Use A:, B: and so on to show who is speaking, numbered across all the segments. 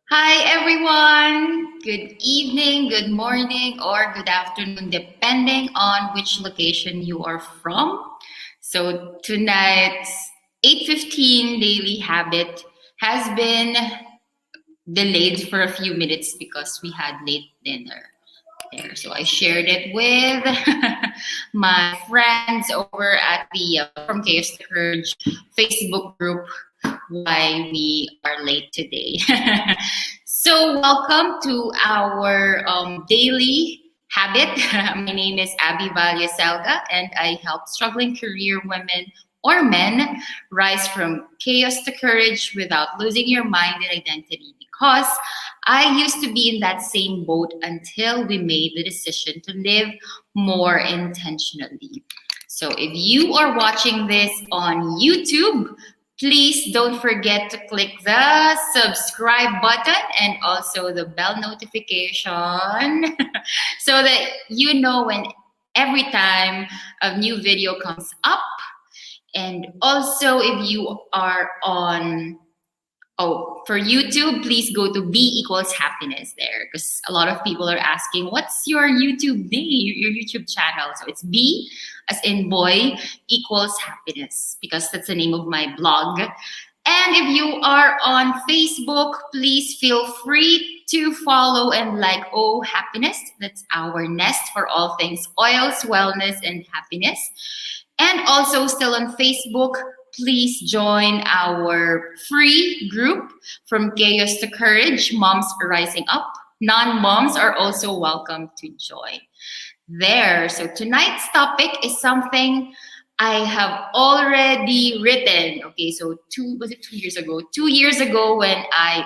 A: Hi everyone! Good evening, good morning, or good afternoon, depending on which location you are from. So tonight's 8:15 daily habit has been delayed for a few minutes because we had late dinner there. So I shared it with my friends over at the From Chaos to Courage Facebook group why we are late today. So welcome to our daily habit. My name is Abbie Valle-Selga and I help struggling career women or men rise from chaos to courage without losing your mind and identity because I used to be in that same boat until we made the decision to live more intentionally. So if you are watching this on YouTube, please don't forget to click the subscribe button and also the bell notification so that you know when every time a new video comes up. And also, if you are on for YouTube, please go to B equals happiness there because a lot of people are asking, what's your YouTube name, your YouTube channel? So it's B as in boy equals happiness because that's the name of my blog. And if you are on Facebook, please feel free to follow and like Oh Happiness. That's our nest for all things oils, wellness, and happiness. And also still on Facebook, please join our free group From Chaos to Courage, Moms Rising Up. Non-moms are also welcome to join there. So tonight's topic is something I have already written. Okay, so 2 years ago? 2 years ago when I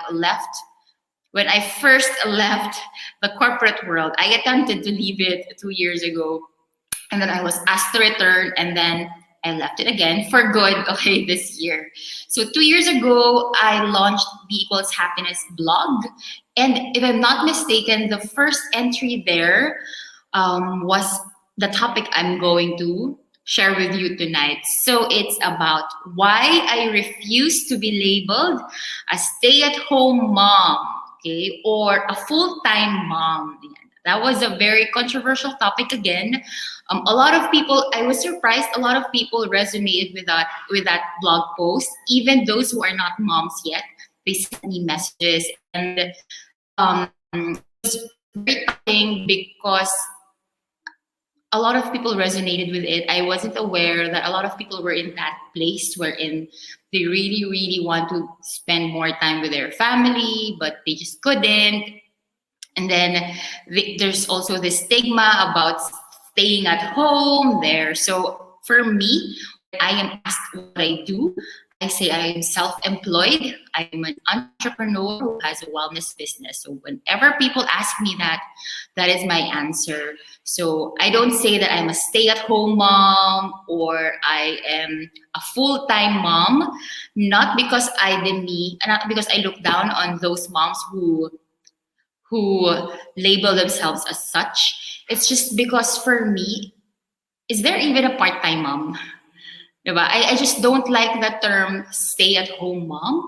A: first left the corporate world, I attempted to leave it 2 years ago and then I was asked to return, and then I left it again for good, okay, this year. So 2 years ago, I launched the Equals Happiness blog. And if I'm not mistaken, the first entry there was the topic I'm going to share with you tonight. So it's about why I refuse to be labeled a stay-at-home mom, okay, or a full-time mom. That was a very controversial topic again. A lot of people, I was surprised, a lot of people resonated with that blog post, even those who are not moms yet. They sent me messages and it was very touching because a lot of people resonated with it. I wasn't aware that a lot of people were in that place wherein they really, really want to spend more time with their family, but they just couldn't. And then there's also the stigma about staying at home there. So for me, when I am asked what I do, I say I am self-employed. I'm an entrepreneur who has a wellness business. So whenever people ask me that, that is my answer. So I don't say that I'm a stay-at-home mom or I am a full-time mom, not because not because I look down on those moms who label themselves as such. It's just because for me, is there even a part-time mom? Diba? I just don't like the term stay-at-home mom.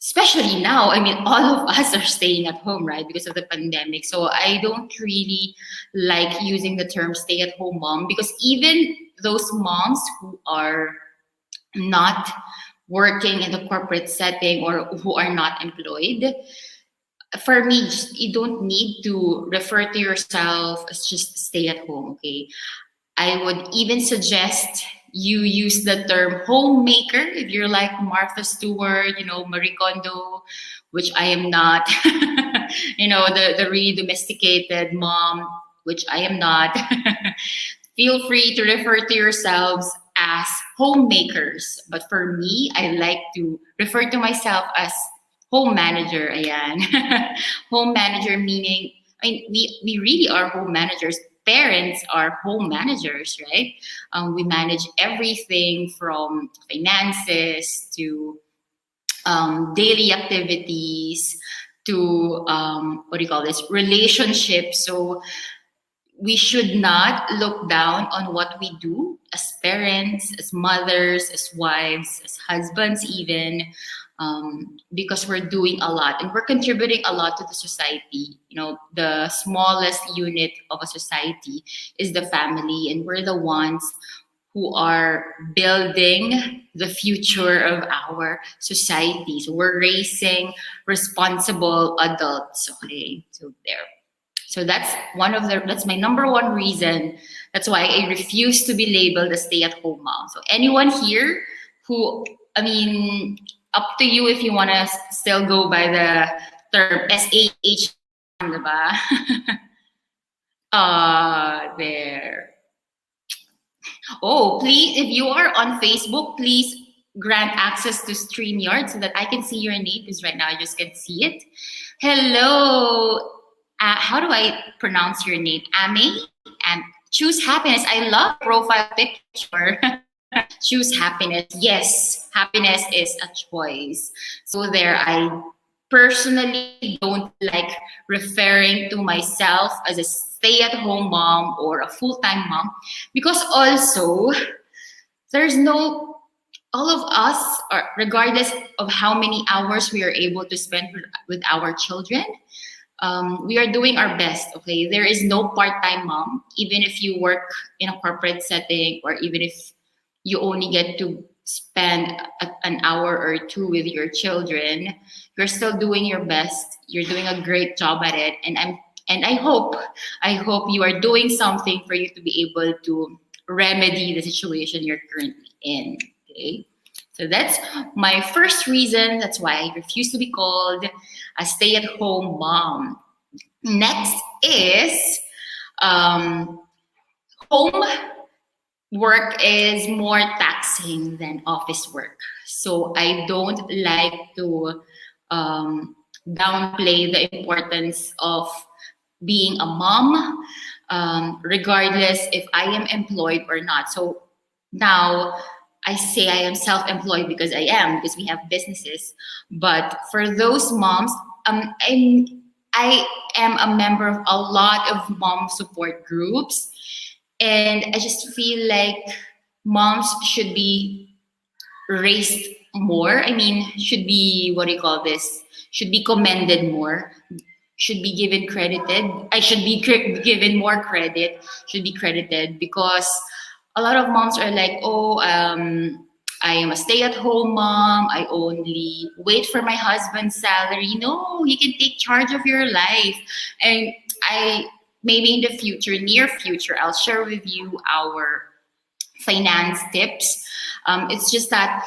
A: Especially now, I mean, all of us are staying at home, right? Because of the pandemic. So I don't really like using the term stay-at-home mom because even those moms who are not working in the corporate setting or who are not employed, for me, you don't need to refer to yourself as just stay at home, okay? I would even suggest you use the term homemaker if you're like Martha Stewart, Marie Kondo, which I am not, the really domesticated mom, which I am not. Feel free to refer to yourselves as homemakers. But for me, I like to refer to myself as home manager, ayan. Home manager meaning, I mean, we really are home managers. Parents are home managers, right? We manage everything from finances to daily activities to what do you call this? Relationships. So we should not look down on what we do as parents, as mothers, as wives, as husbands, even. because we're doing a lot and we're contributing a lot to the society. You know, the smallest unit of a society is the family, and we're the ones who are building the future of our society. So we're raising responsible adults. Okay, so there. So that's my number one reason. That's why I refuse to be labeled a stay-at-home mom. So anyone here who, I mean, up to you if you want to still go by the term SAH, diba? There. Oh, please, if you are on Facebook, please grant access to StreamYard so that I can see your name, because right now I just can't see it. Hello. How do I pronounce your name? Ame? And choose happiness. I love profile picture. Choose happiness. Yes, happiness is a choice. So there, I personally don't like referring to myself as a stay-at-home mom or a full-time mom, because also there's no, all of us, or regardless of how many hours we are able to spend with our children, we are doing our best. Okay, there is no part-time mom, even if you work in a corporate setting, or even if you only get to spend an hour or two with your children. You're still doing your best. You're doing a great job at it, and I hope you are doing something for you to be able to remedy the situation you're currently in. Okay, so that's my first reason. That's why I refuse to be called a stay-at-home mom. Next is home work is more taxing than office work. So I don't like to downplay the importance of being a mom, regardless if I am employed or not. So now I say I am self-employed because I am, because we have businesses. But for those moms, I am a member of a lot of mom support groups, and I just feel like moms should be raised more. I mean, should be, what do you call this? Should be commended more. Should be given credited. I should be given more credit. Should be credited, because a lot of moms are like, oh, I am a stay-at-home mom. I only wait for my husband's salary. No, he can take charge of your life. And I maybe in the future, near future, I'll share with you our finance tips. It's just that,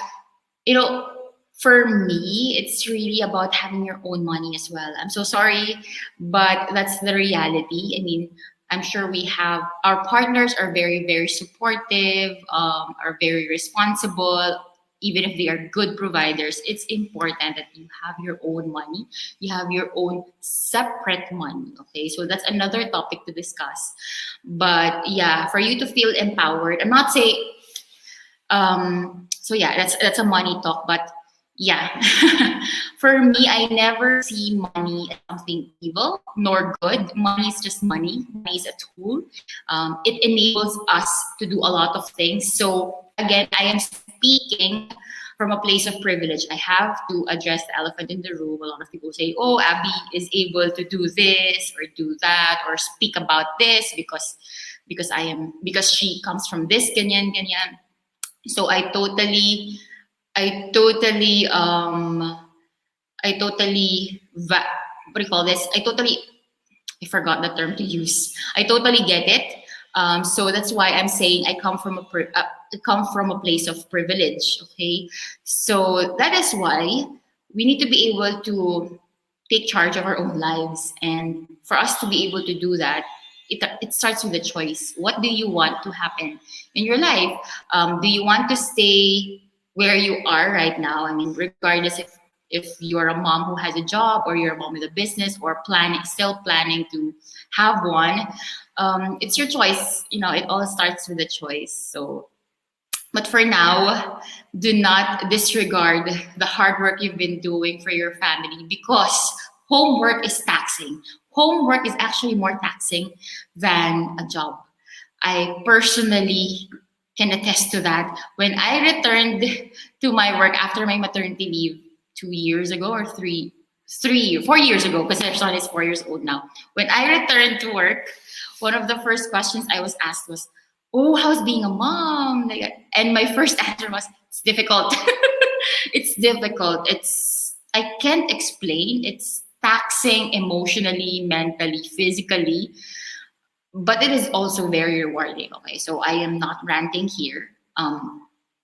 A: you know, for me, it's really about having your own money as well. I'm so sorry, but that's the reality. I mean, I'm sure we have, our partners are very, very supportive, are very responsible, even if they are good providers. It's important that you have your own money, you have your own separate money. Okay, so that's another topic to discuss. But yeah, for you to feel empowered, I'm not saying, so yeah, that's a money talk, but yeah. For me, I never see money as something evil nor good. Money is just money. Money is a tool. It enables us to do a lot of things. So again, I am speaking from a place of privilege. I have to address the elephant in the room. A lot of people say, oh, Abby is able to do this or do that or speak about this because she comes from this ganyan ganyan. So I totally what do you call this? I forgot the term to use. I totally get it. So that's why I'm saying I come from a place of privilege. Okay, so that is why we need to be able to take charge of our own lives, and for us to be able to do that, it starts with a choice. What do you want to happen in your life? Do you want to stay where you are right now? I mean, regardless if you're a mom who has a job, or you're a mom with a business, or still planning to have one, it's your choice. You know, it all starts with a choice. So, but for now, do not disregard the hard work you've been doing for your family, because homework is taxing. Homework is actually more taxing than a job. I personally can attest to that. When I returned to my work after my maternity leave, 2 years ago or 4 years ago, because our son is 4 years old now. When I returned to work, one of the first questions I was asked was, "Oh, how's being a mom?" And my first answer was, "It's difficult." It's difficult. I can't explain. It's taxing emotionally, mentally, physically, but it is also very rewarding. Okay, so I am not ranting here.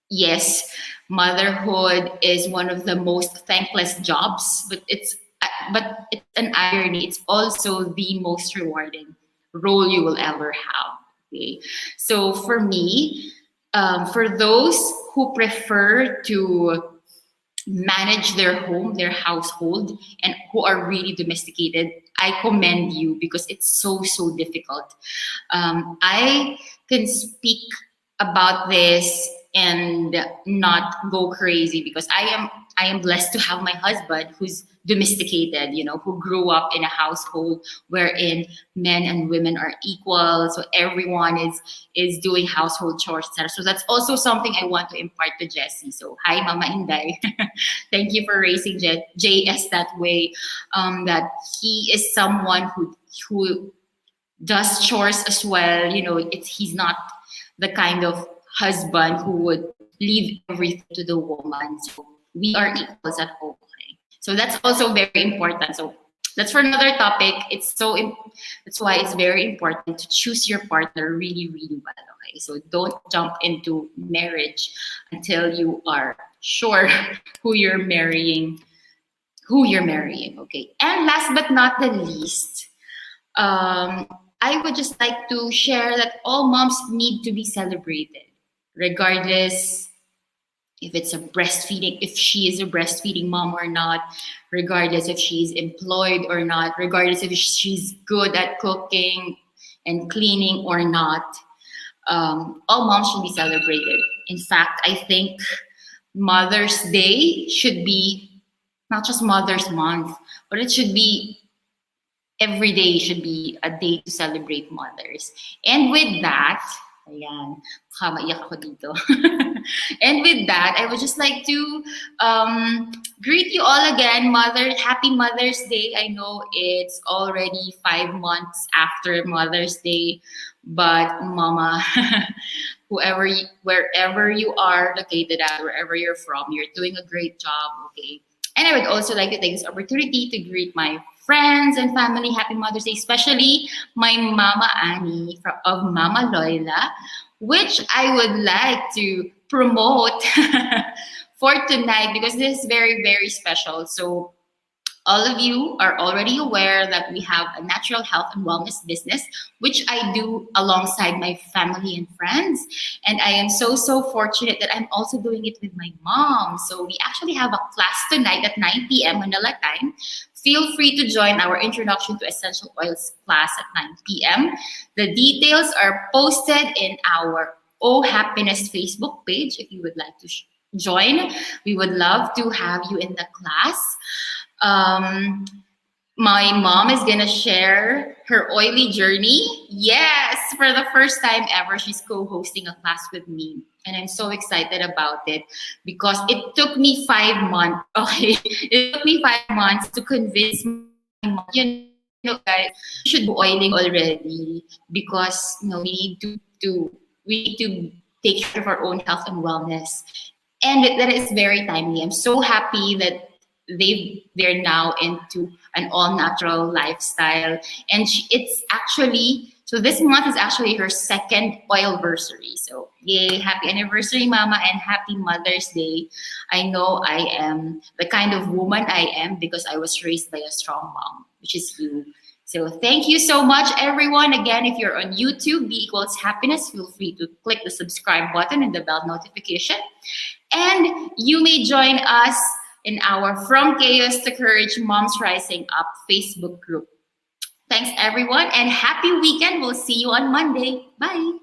A: Yes, motherhood is one of the most thankless jobs, but it's an irony. It's also the most rewarding role you will ever have. Okay, so for me, for those who prefer to manage their home, their household, and who are really domesticated, I commend you because it's so difficult. I can speak about this and not go crazy because I am blessed to have my husband who's domesticated, who grew up in a household wherein men and women are equal, so everyone is doing household chores, etc. So that's also something I want to impart to Jessie. So hi, Mama Inday. Thank you for raising JS that way. That he is someone who does chores as well. He's not the kind of husband who would leave everything to the woman. So we are equals at home. Okay? So that's also very important. So that's for another topic. That's why it's very important to choose your partner really well. Okay, so don't jump into marriage until you are sure who you're marrying. Okay, and last but not the least, I would just like to share that all moms need to be celebrated, regardless if she is a breastfeeding mom or not, regardless if she's employed or not, regardless if she's good at cooking and cleaning or not. All moms should be celebrated. In fact, I think Mother's Day should be not just Mother's Month, but it should be every day should be a day to celebrate mothers. And with that, ayan, maiyak ako dito. And with that, I would just like to greet you all again. Happy Mother's Day. I know it's already 5 months after Mother's Day, but Mama, wherever you are located at, wherever you're from, you're doing a great job, okay? And I would also like to take this opportunity to greet my friends and family. Happy Mother's Day, especially my Mama Annie of Mama Loila, which I would like to promote for tonight because this is very special. So all of you are already aware that we have a natural health and wellness business, which I do alongside my family and friends. And I am so fortunate that I'm also doing it with my mom. So we actually have a class tonight at 9 p.m. Manila time. Feel free to join our Introduction to Essential Oils class at 9 p.m. The details are posted in our Oh Happiness Facebook page if you would like to join. We would love to have you in the class. My mom is gonna share her oily journey. Yes, for the first time ever, she's co-hosting a class with me. And I'm so excited about it because it took me 5 months. Okay, it took me 5 months to convince my mom, guys, you should do oiling already because we need to take care of our own health and wellness. And that is very timely. I'm so happy that they're now into an all-natural lifestyle. And it's actually, so this month is actually her second oilversary. So yay, happy anniversary, Mama, and happy Mother's Day. I know I am the kind of woman I am because I was raised by a strong mom, which is you. So thank you so much, everyone. Again, if you're on YouTube, B equals happiness, feel free to click the subscribe button and the bell notification. And you may join us in our From Chaos to Courage Moms Rising Up Facebook group. Thanks, everyone, and happy weekend. We'll see you on Monday. Bye.